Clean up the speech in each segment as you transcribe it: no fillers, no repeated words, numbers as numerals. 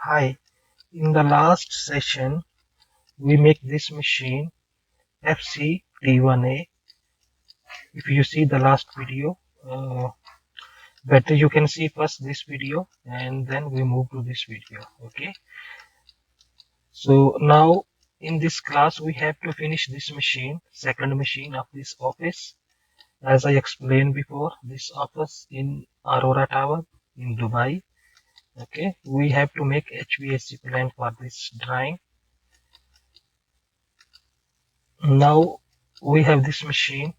Hi, in the last session, we make this machine FC-T1A. If you see the last video, better you can see first this video and then we move to this video. Okay. So now in this class, we have to finish this machine, second machine of this office. As I explained before, this office in Aurora Tower in Dubai. Okay. We have to make HVAC plan for this drawing. Now we have this machine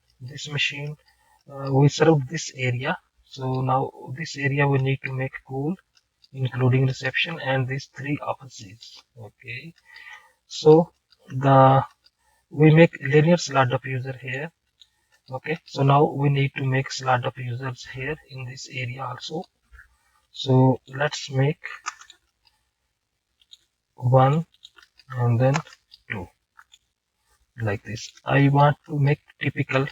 we serve this area, so now this area we need to make cool, including reception and these three offices. Okay, so the we make linear slot diffuser here. Okay, so now we need to make slot diffusers here in this area also. So let's make one and then two like this. I want to make typical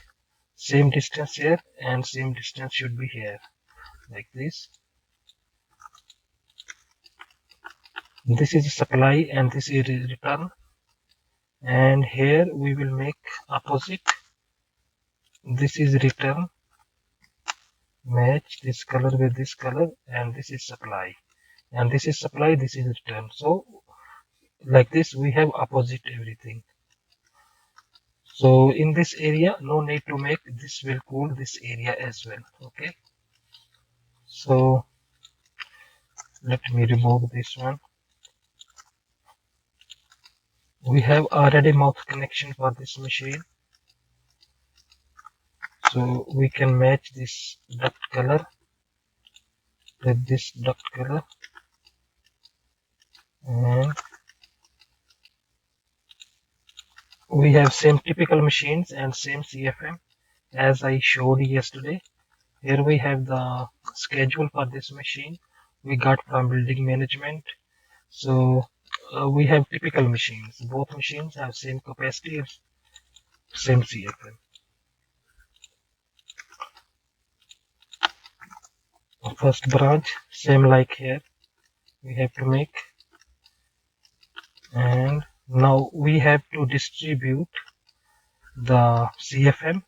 same distance here and same distance should be here like this. This is supply and this is return, and here we will make opposite. This is return, match this color with this color, and this is supply, and this is supply, this is return. So like this we have opposite everything. So in this area no need to make, this will cool this area as well. Okay, so let me remove this one. We have already mouth connection for this machine, so we can match this duct color with this duct color, and we have same typical machines and same CFM as I showed yesterday. Here we have the schedule for this machine we got from building management. So we have typical machines, both machines have same capacity, same CFM. First branch, same like here we have to make, and now we have to distribute the CFM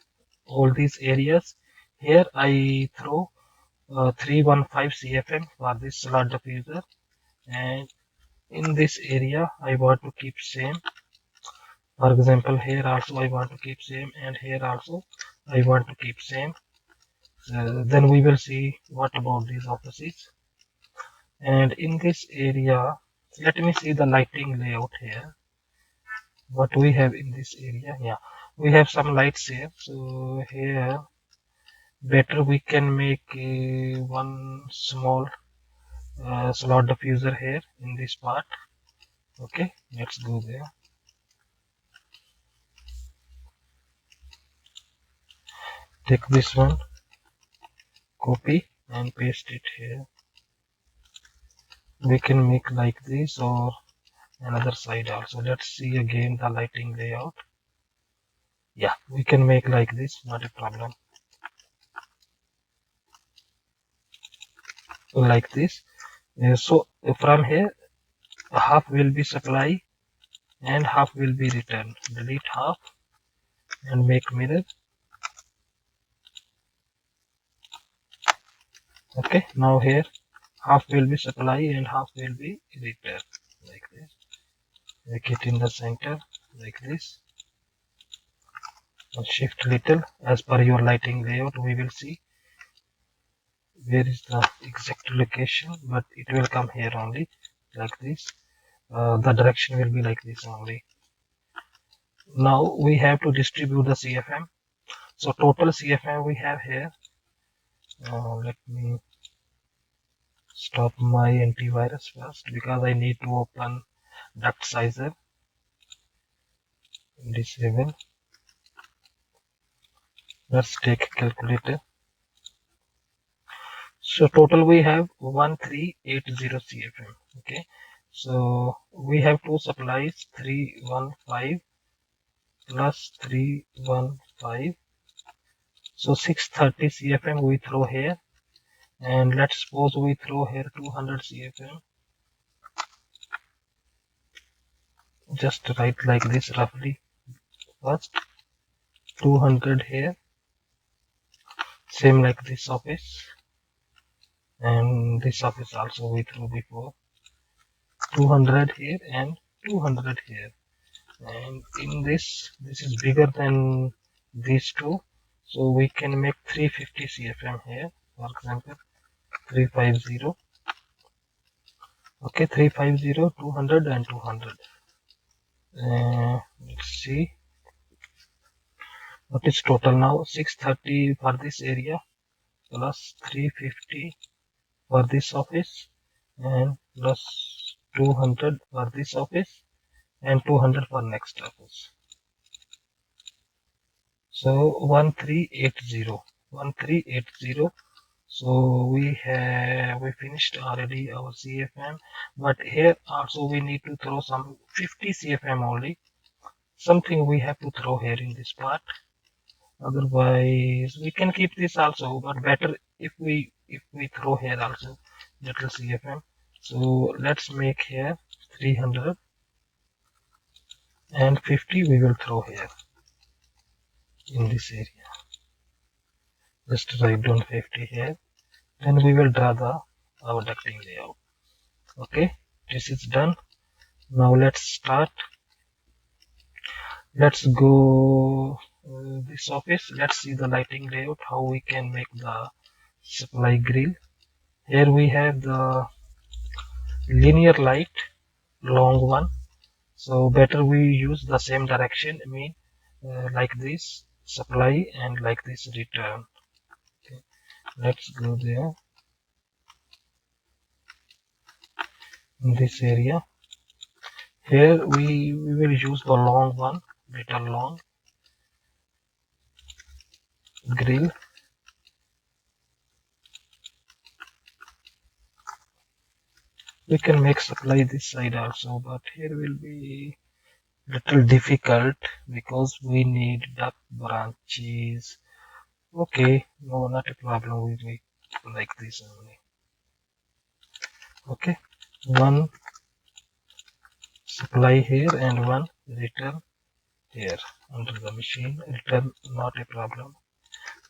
all these areas. Here I throw 315 CFM for this slot diffuser, and in this area I want to keep same. For example, here also I want to keep same, and here also I want to keep same. Then we will see what about these offices. And in this area, let me see the lighting layout here. What we have in this area, yeah, we have some lights here. So here better we can make one small slot diffuser here in this part. Okay, let's go there. Take this one, copy and paste it here. We can make like this or another side also. Let's see again the lighting layout. Yeah, we can make like this, not a problem. Like this. So from here half will be supply and half will be return. Delete half and make mirror. Okay, now here half will be supply and half will be return like this. Make it in the center like this. And shift little as per your lighting layout. We will see where is the exact location, but it will come here only like this. The direction will be like this only. Now we have to distribute the CFM. So total CFM we have here. Let me stop my antivirus first because I need to open duct sizer. Disable. Let's take calculator. So total we have 1380 CFM. Okay, so we have two supplies, 315 plus 315. So 630 CFM we throw here, and let's suppose we throw here 200 CFM. just write like this roughly. First 200 here, same like this surface, and this surface also we threw before. 200 here and 200 here, and in this is bigger than these two, so we can make 350 cfm here, for example 350. Okay, 350, 200 and 200. Let's see what is total now. 630 for this area plus 350 for this office and plus 200 for this office and 200 for next office. So 1380. So we finished already our CFM, but here also we need to throw some 50 CFM only. Something we have to throw here in this part. Otherwise, we can keep this also, but better if we throw here also little CFM. So let's make here 300 and 50 we will throw here in this area. Just write down 50 here. Then we will draw our ducting layout. Okay, this is done. Now let's start. Let's go this office. Let's see the lighting layout, how we can make the supply grill. Here we have the linear light, long one. So better we use the same direction. I mean, like this supply and like this return. Okay, let's go there in this area. Here we will use the long one, little long grill. We can make supply this side also, but here will be little difficult because we need duct branches. Okay, no, not a problem. We make like this only. Okay, one supply here and one return here under the machine. Return not a problem.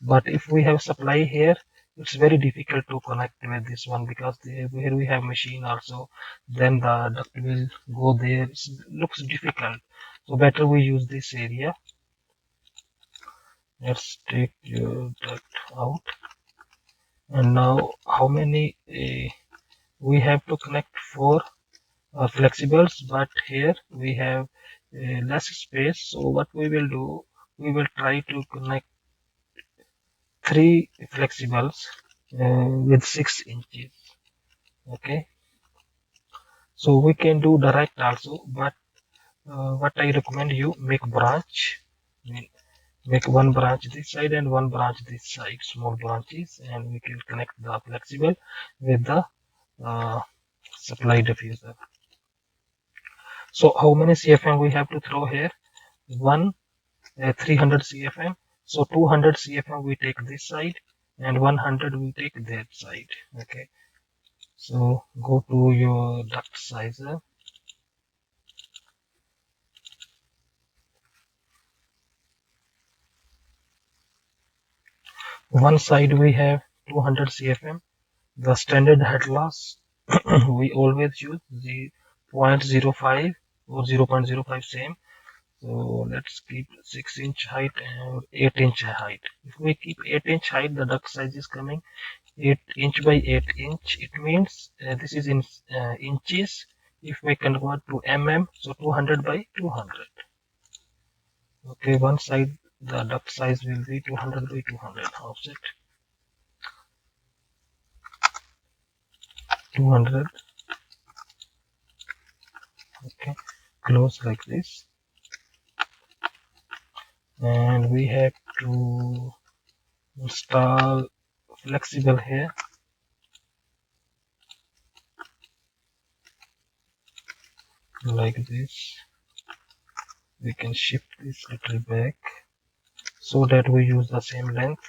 But if we have supply here, it's very difficult to connect with this one because here we have machine also. Then the duct will go there. It looks difficult. So better we use this area. Let's take your duct out. And now how many we have to connect 4 flexibles, but here we have less space. So what we will do, we will try to connect 3 flexibles with 6 inches. Okay, so we can do direct also, but what I recommend you make branch. Make one branch this side and one branch this side, small branches, and we can connect the flexible with the supply diffuser. So how many CFM we have to throw here? 300 CFM. So 200 CFM we take this side and 100 we take that side. Okay, so go to your duct sizer. One side we have 200 CFM. The standard head loss we always use the 0.05 or 0.05 same. So let's keep 6-inch height and 8-inch height. If we keep 8-inch height, the duct size is coming 8 inch by 8 inch. It means this is in inches. If we convert to mm, so 200 by 200. Okay, one side the duct size will be 200 by 200 offset. 200. Okay, close like this. And we have to install flexible here. Like this. We can shift this little back so that we use the same length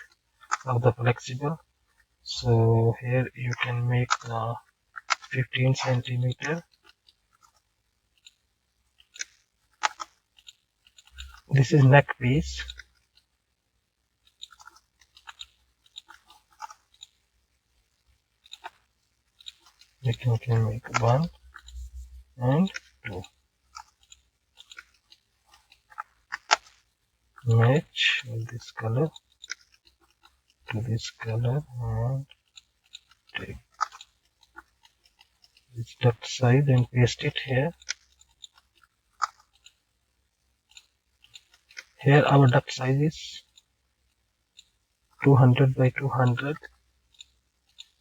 of the flexible. So here you can make 15 centimeter This is neck piece. We can make 1 and 2. Match this color to this color and take this duct side and paste it here. Here our duct size is 200 by 200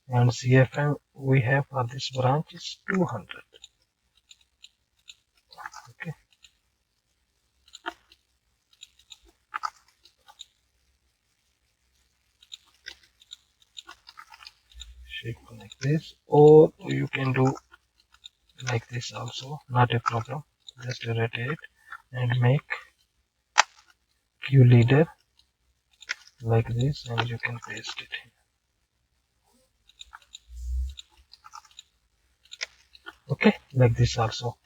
and CFM we have for this branch is 200. Okay. Shape like this, or you can do like this also, not a problem. Just rotate and make Q leader like this and you can paste it here. Okay, like this also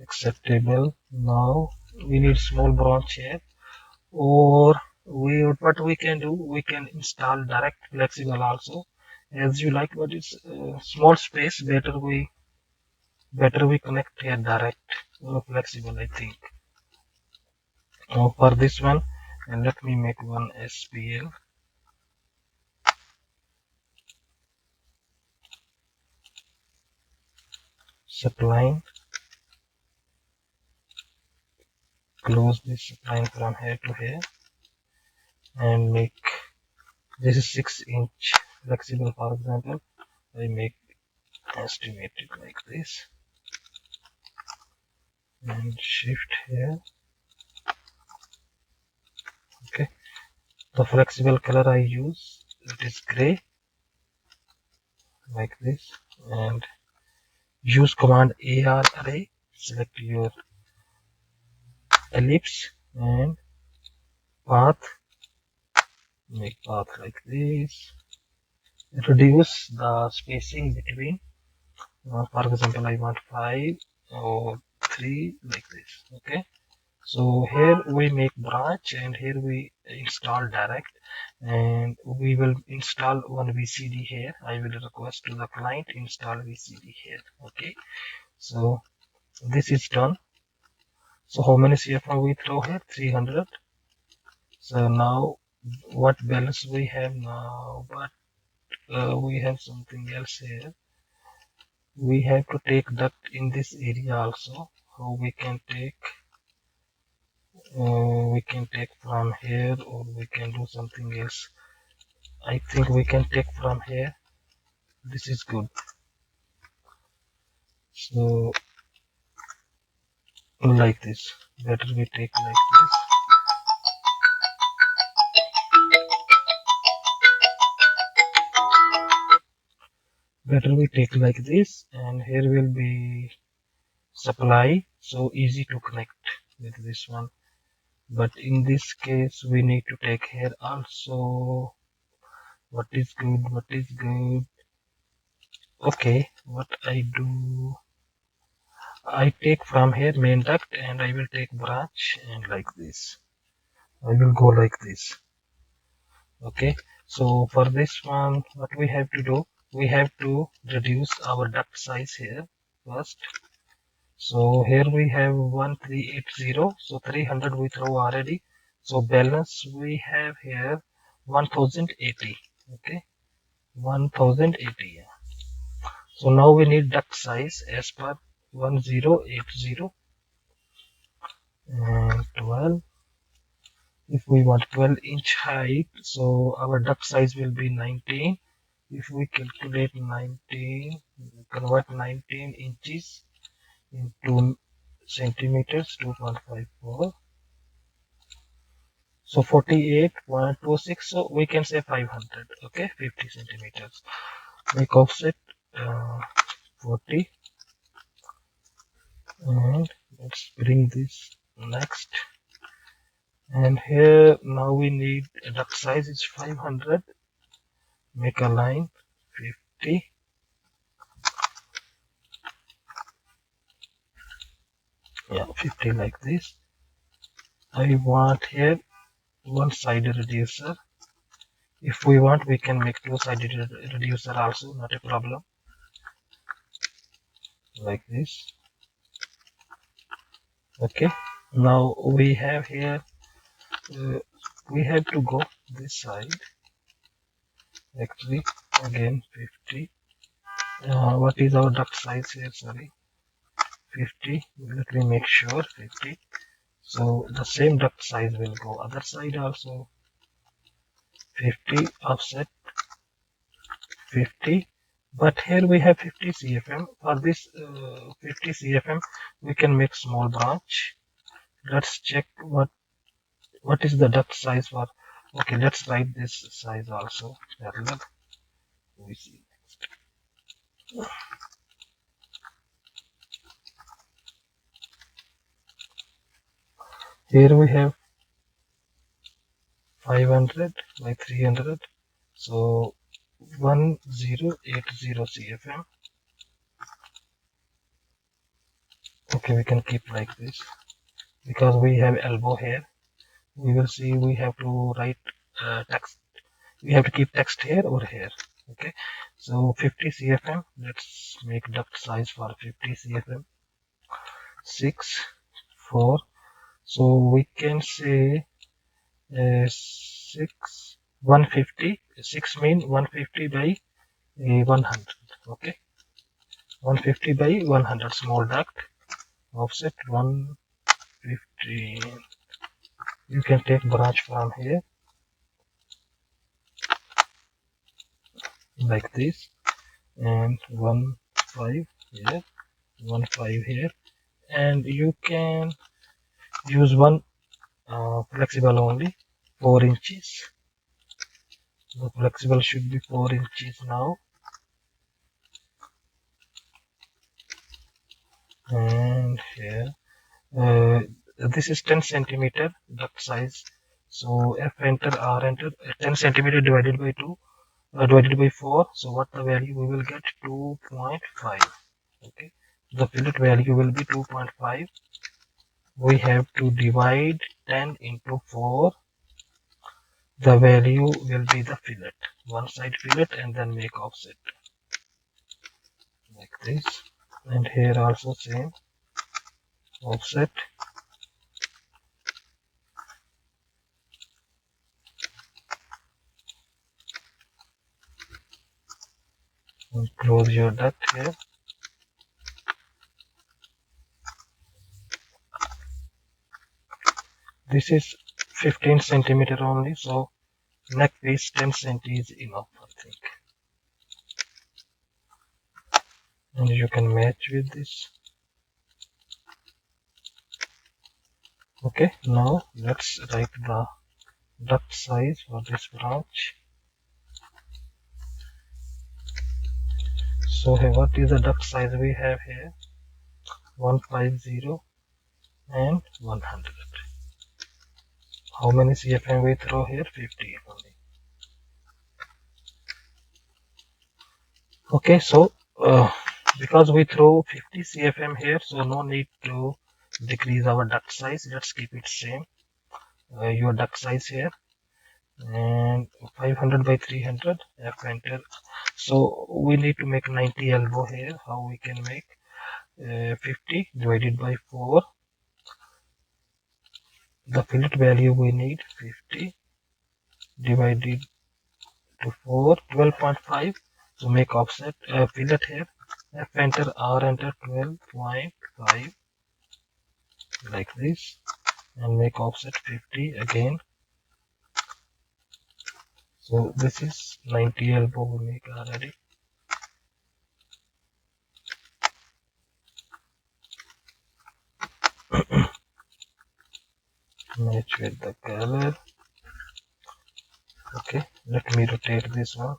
acceptable. Now we need small branch here, or what we can do, we can install direct flexible also as you like, but it's small space, better we connect here direct flexible, I think. For this one, and let me make one SPL. Supplying, close this supplying from here to here and make this is 6-inch flexible, for example. I make estimate it like this and shift here. Okay, the flexible color I use, it is gray like this, and use command AR array, select your ellipse and path, make path like this, reduce the spacing between, for example I want 5 or 3 like this. Okay, so here we make branch and here we install direct, and we will install one VCD here. I will request to the client install VCD here. Okay, so this is done. So how many CFM we throw here? 300. So now what balance we have now? But we have something else here. We have to take duct in this area also. How we can take? We can take from here, or we can do something else. I think we can take from here. This is good. So like this. Better we take like this. Better we take like this, and here will be supply, so easy to connect with this one. But in this case we need to take here also. What is good? Okay, what I do, I take from here main duct and I will take branch and like this. I will go like this. Okay, so for this one, what we have to do, we have to reduce our duct size here first. So here we have 1380, so 300 we throw already. So balance we have here 1080. Okay, 1080. Yeah. So now we need duct size as per 1080 and 12. If we want 12-inch height, so our duct size will be 19. If we calculate 19, convert 19 inches into centimeters, 2.54. So 48.26, so we can say 500. Okay, 50 centimeters. Make offset 40, and let's bring this next. And here now we need duct size is 500. Make a line 50. Yeah, 50 like this. I want here one-sided reducer. If we want, we can make two-sided reducer also, not a problem. Like this. Okay. Now we have here, we have to go this side. Actually, again 50. What is our duct size here? Sorry, 50. Let me make sure 50. So the same duct size will go other side also. 50 offset 50, but here we have 50 cfm. For this 50 cfm we can make small branch. Let's check what is the duct size for. Okay, let's write this size also. We see. Here we have 500 by 300, so 1080 cfm. Okay, we can keep like this because we have elbow here. We will see we have to write text. We have to keep text here or here. Okay, so 50 cfm. Let's make duct size for 50 cfm. 6, 4. So we can say 6, 150. 6 mean 150 by 100. Okay, 150 by 100 small duct. Offset 150. You can take branch from here like this, and 1.5 here, 1.5 here, and you can use one flexible only, 4 inches. The flexible should be 4 inches now, and here this is 10 centimeter duct size. So F enter, R enter, 10 centimeter divided by 2, divided by 4. So what the value we will get? 2.5. Okay, the fillet value will be 2.5. We have to divide 10 into 4. The value will be the fillet, one side fillet, and then make offset like this. And here also same offset. And close your duct here. This is 15 centimeter only, so neck piece 10 centi is enough, I think. And you can match with this. Okay, now let's write the duct size for this branch. So here, what is the duct size we have here? 150 and 100. How many CFM we throw here? 50 only. Okay, so because we throw 50 CFM here, so no need to decrease our duct size. Let's keep it same. Your duct size here, and 500 by 300. F enter. So we need to make 90 elbow here. How we can make 50 divided by 4. The fillet value we need 50 divided to 4, 12.5. So make offset fillet here. F enter, R enter, 12.5 like this, and make offset 50 again. So this is 90 elbow we make already. Match with the color. Okay, let me rotate this one.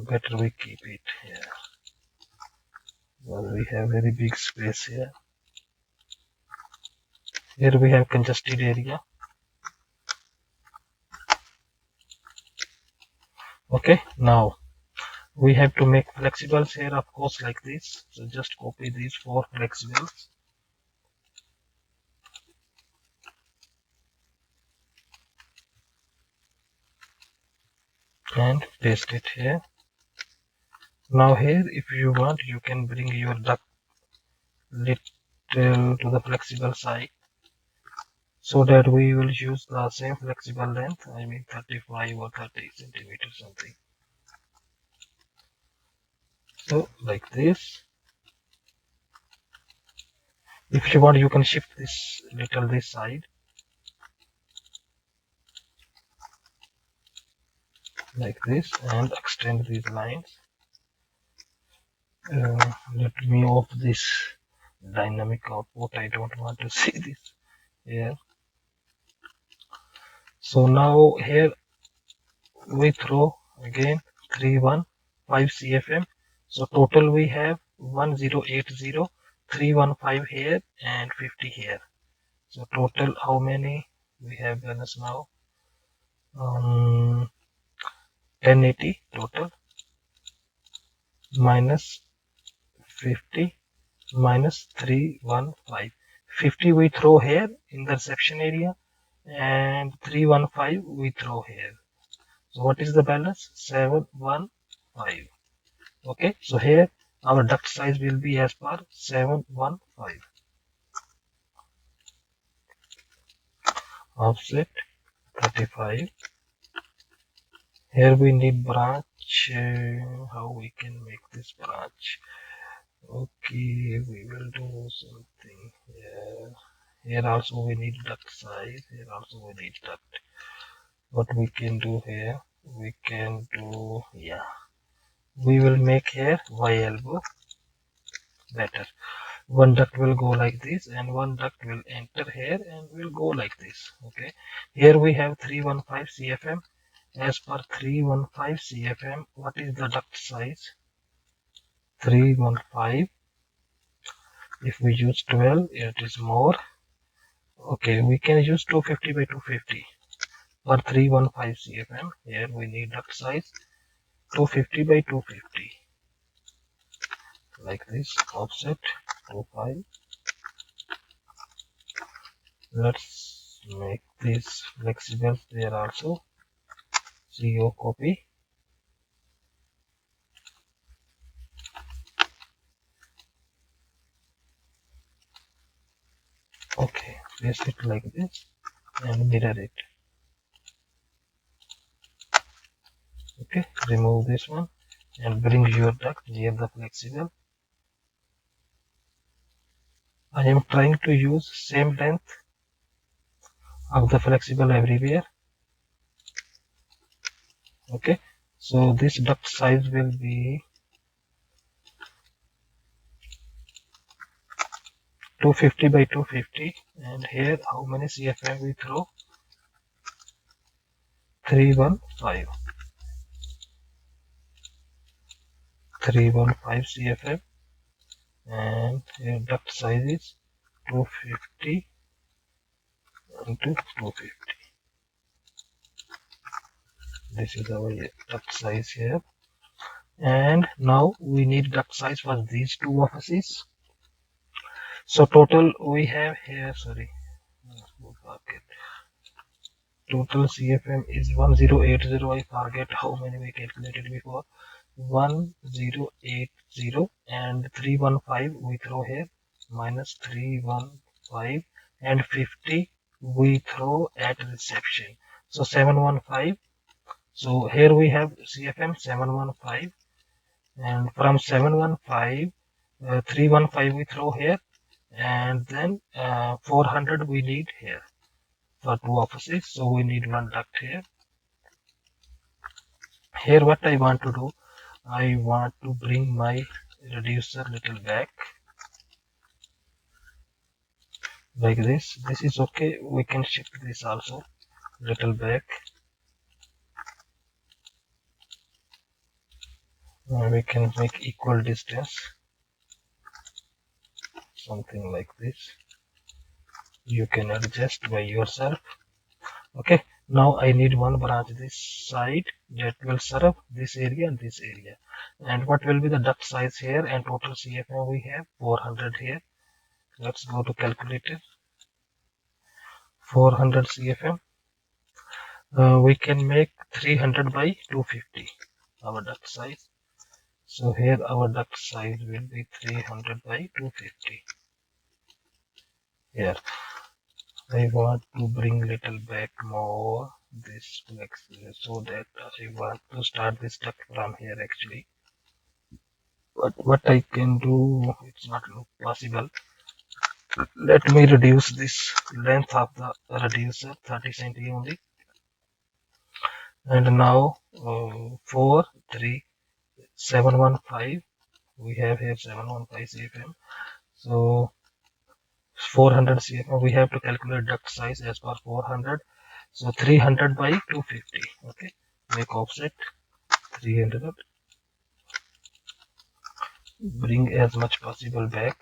Better we keep it here. Well, we have very big space here. Here we have congested area. Okay, now we have to make flexibles here, of course, like this. So just copy these 4 flexibles. and paste it here. Now here, if you want, you can bring your duct little to the flexible side, so that we will use the same flexible length, I mean 35 or 30 centimeters something. So like this. If you want, you can shift this little this side like this and extend these lines. Let me off this dynamic output. I don't want to see this here. So now here we throw again 315 CFM. So total we have 1080, 315 here and 50 here. So total how many we have balance now? 1080 total minus 50 minus 315. 50 we throw here in the reception area and 315 we throw here. So what is the balance? 715. Okay, so here our duct size will be as per 715. Offset 35. Here we need branch. How we can make this branch? Okay, we will do something here. Here also we need duct size. Here also we need duct. What we can do here? We can do, yeah. We will make here Y elbow better. One duct will go like this and one duct will enter here and will go like this. Okay. Here we have 315 CFM. As per 315 CFM, what is the duct size? 315. If we use 12, it is more. Okay, we can use 250 by 250 for 315 CFM. Here we need duct size 250 by 250. Like this, offset 25. Let's make this flexible there also. CO copy. Okay, paste it like this and mirror it. Okay, remove this one and bring your duct near the flexible. I am trying to use same length of the flexible everywhere. Okay, so this duct size will be 250 by 250, and here how many CFM we throw? 315. 315 CFM, and here duct size is 250 into 250. This is our duct size here. And now we need duct size for these two offices. So total we have here, sorry, total CFM is 1080. I forget how many we calculated before. 1080 and 315 we throw here minus 315 and 50 we throw at reception. So 715. So here we have CFM 715, and from 715 315 we throw here, and then 400 we need here for two offices. So we need one duct here. Here what I want to do, I want to bring my reducer little back like this. This is okay. We can shift this also little back. We can make equal distance, something like this. You can adjust by yourself. Okay, now I need one branch this side that will serve this area and this area. And what will be the duct size here and total CFM we have 400 here. Let's go to calculator. 400 CFM. We can make 300 by 250 our duct size. So here our duct size will be 300 by 250. Here I want to bring little back more this flex so that I want to start this duct from here actually. But what I can do, it's not possible. Let me reduce this length of the reducer 30 cm only. And now 4 3 715, we have here 715 cfm. So 400 cfm, we have to calculate duct size as per 400. So 300 by 250. Okay, make offset 300, bring as much possible back.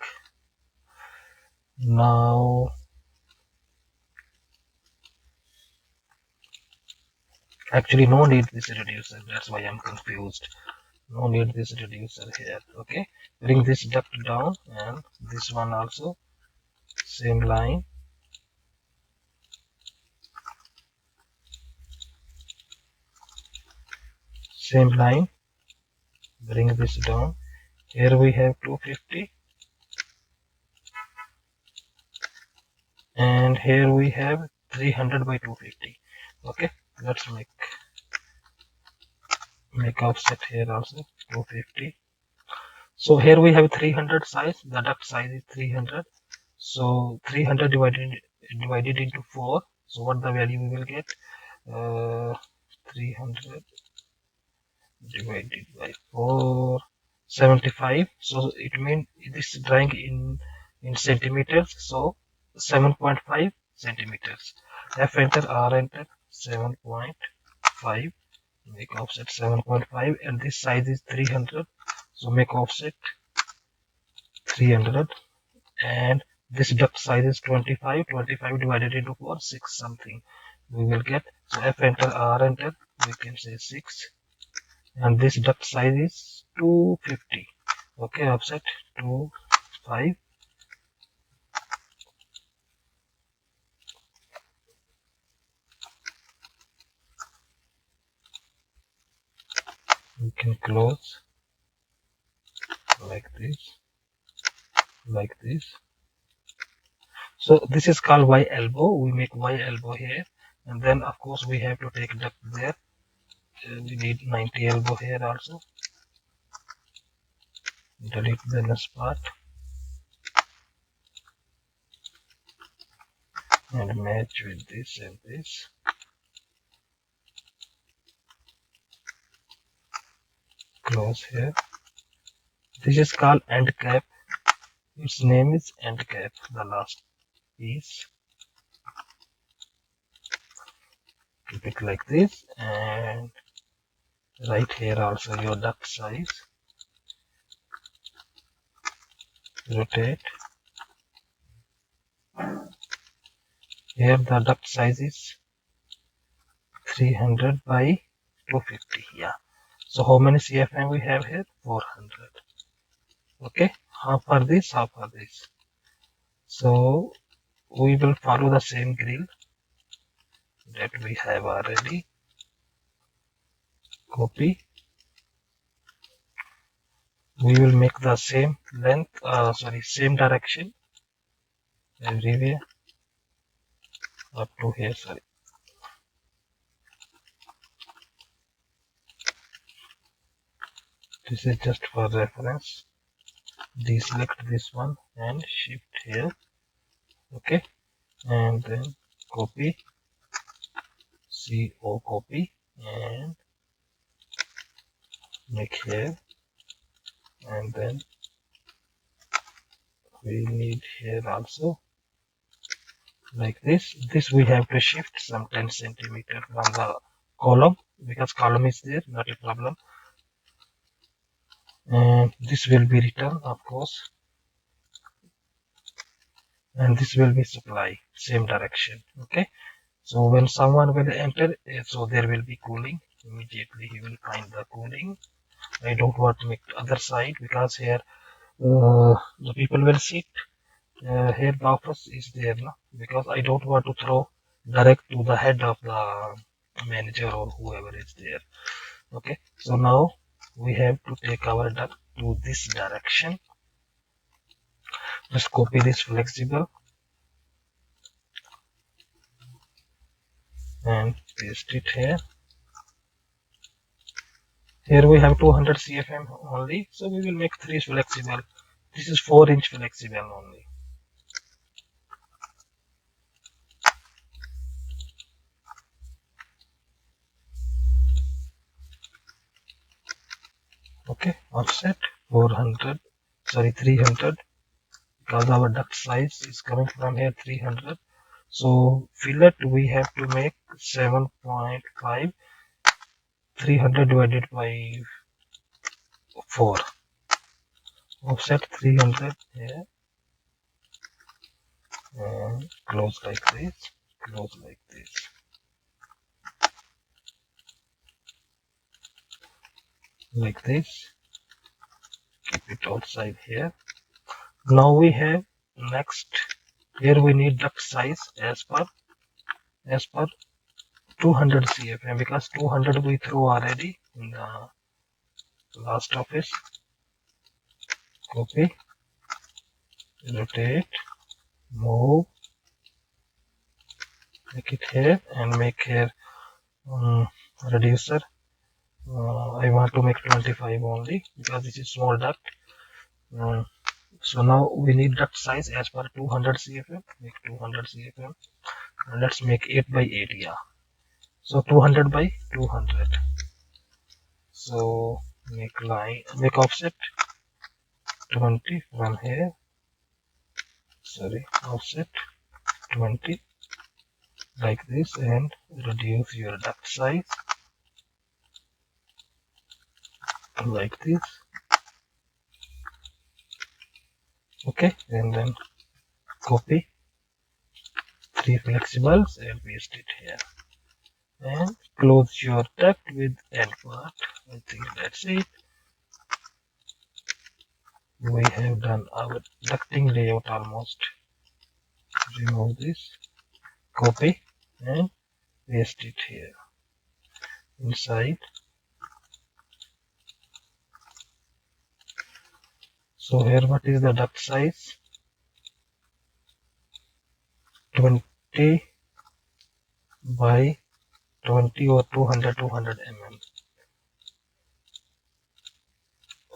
Now actually no need this reducer, that's why I'm confused. No need this reducer here. Okay, bring this duct down, and this one also same line. Same line, bring this down. Here we have 250, and here we have 300 by 250. Okay, let's make offset here also 250. So here we have 300 size, the duct size is 300. So 300 divided into 4. So what the value we will get? 300 divided by 4, 75. So it means this drawing in centimeters. So 7.5 centimeters. F enter, R enter, 7.5. Make offset 7.5, and this size is 300. So make offset 300, and this duct size is 25. 25 divided into 4, 6 something we will get. So F enter, R enter, we can say 6, and this duct size is 250. Okay, offset 2 5. We can close like this, like this. So this is called Y elbow. We make Y elbow here, and then of course we have to take duct there. We need 90 elbow here also. Delete the next part and match with this and this. Close here. This is called end cap. Its name is end cap, the last piece. Keep it like this, and right here also your duct size. Rotate. Here the duct size is 300 by 250. Yeah. So how many CFM we have here? 400. Okay. Half for this, half for this. So we will follow the same grill that we have already. Copy. We will make the same length, same direction everywhere up to here. Sorry. This is just for reference. Deselect this one and shift here. Okay, and then copy, copy, and make here, and then we need here also like this. This we have to shift some 10 centimeter from the column, because column is there, not a problem. And this will be return, of course, and this will be supply, same direction. Okay, so when someone will enter, so there will be cooling. Immediately he will find the cooling. I don't want to make the other side, because here the people will sit. Here the office is there, no? Because I don't want to throw direct to the head of the manager or whoever is there. Okay, so now we have to take our duct to this direction. Just copy this flexible and paste it here. Here we have 200 cfm only, so we will make 3 flexible. This is 4-inch flexible only. Okay, offset 400, sorry 300, because our duct size is coming from here 300. So fillet we have to make 7.5, 300 divided by 4. Offset 300 here and close like this, close like this. Like this, keep it outside here. Now we have next, here we need duct size as per 200 cfm, because 200 we throw already in the last office. Copy, rotate, move, make it here and make here reducer. I want to make 25 only because this is small duct. So now we need duct size as per 200 cfm. Make 200 cfm and let's make 8 by 8. Yeah, so 200 by 200. So make line, make offset 20 from here. Sorry, offset 20 like this and reduce your duct size like this. Okay, and then copy 3 flexibles and paste it here and close your duct with end part. I think that's it. We have done our ducting layout almost. Remove this, copy and paste it here inside. So here what is the duct size? 20 by 20 or 200 mm.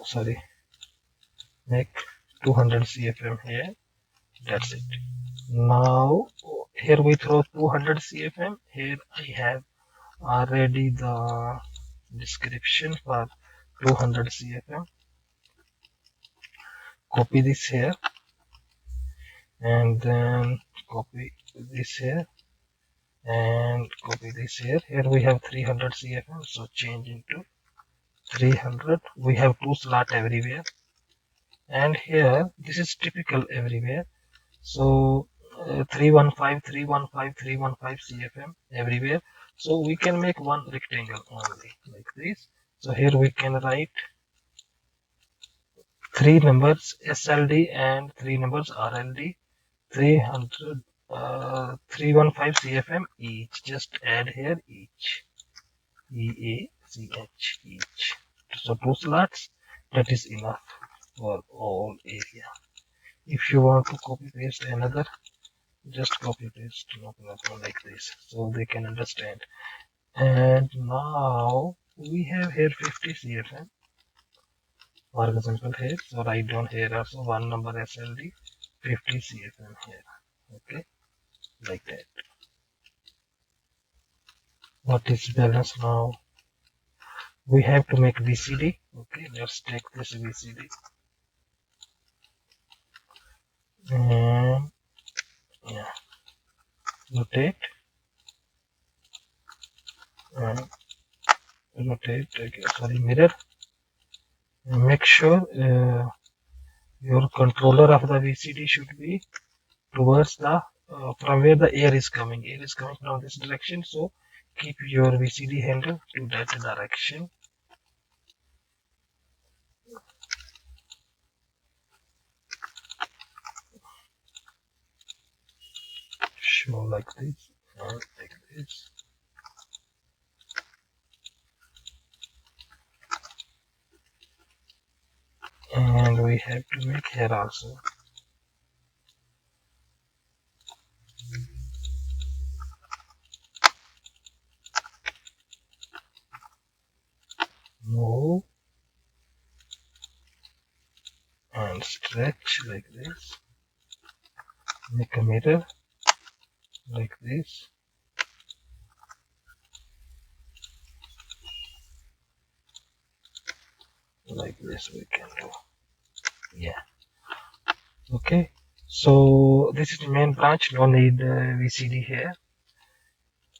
Sorry, make 200 cfm here. That's it. Now here we throw 200 cfm. Here I have already the description for 200 cfm. Copy this here and then copy this here and copy this here. Here we have 300 cfm, so change into 300. We have 2 slot everywhere, and here this is typical everywhere. So 315, 315, 315 cfm everywhere. So we can make one rectangle only like this. So here we can write 3 numbers SLD and 3 numbers RLD. 300 315 cfm each. Just add here each, EACH each. So 2 slots, that is enough for all area. If you want to copy paste another, just copy paste, no problem, like this, so they can understand. And now we have here 50 cfm, for example here, so write down here also one number SLD, 50 cfm here. Okay, like that. What is balance now? We have to make VCD. Okay, let's take this VCD and yeah, rotate and rotate. Okay, sorry, mirror. And make sure your controller of the VCD should be towards the from where the air is coming. Air is coming from this direction, so keep your VCD handle to that direction. Show like this and like this. and we have to make here also. Move and stretch like this. Make a mirror like this. Like this we can do. Yeah. Okay. So this is the main branch. No need VCD here.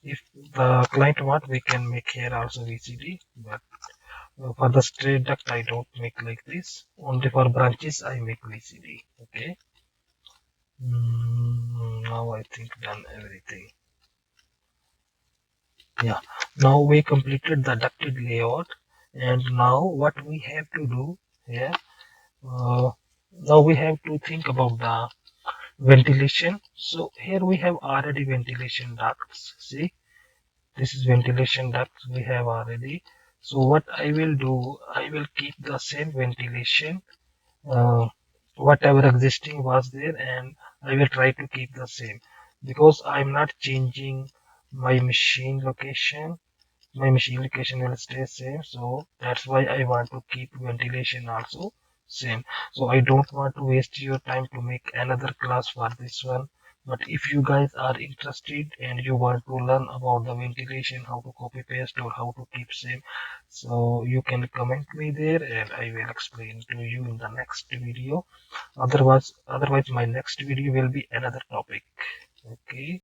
If the client want, we can make here also VCD. But for the straight duct, I don't make like this. Only for branches, I make VCD. Okay. Now I think done everything. Yeah. Now we completed the ducted layout, and now what we have to do here? Now we have to think about the ventilation. So here we have already ventilation ducts. See, this is ventilation ducts we have already. So what I will do, I will keep the same ventilation, uh, whatever existing was there, and I will try to keep the same because I'm not changing my machine location. My machine location will stay same, so that's why I want to keep ventilation also same. So I don't want to waste your time to make another class for this one. But if you guys are interested and you want to learn about the ventilation, how to copy paste or how to keep same, so you can comment me there and I will explain to you in the next video. Otherwise my next video will be another topic. Okay.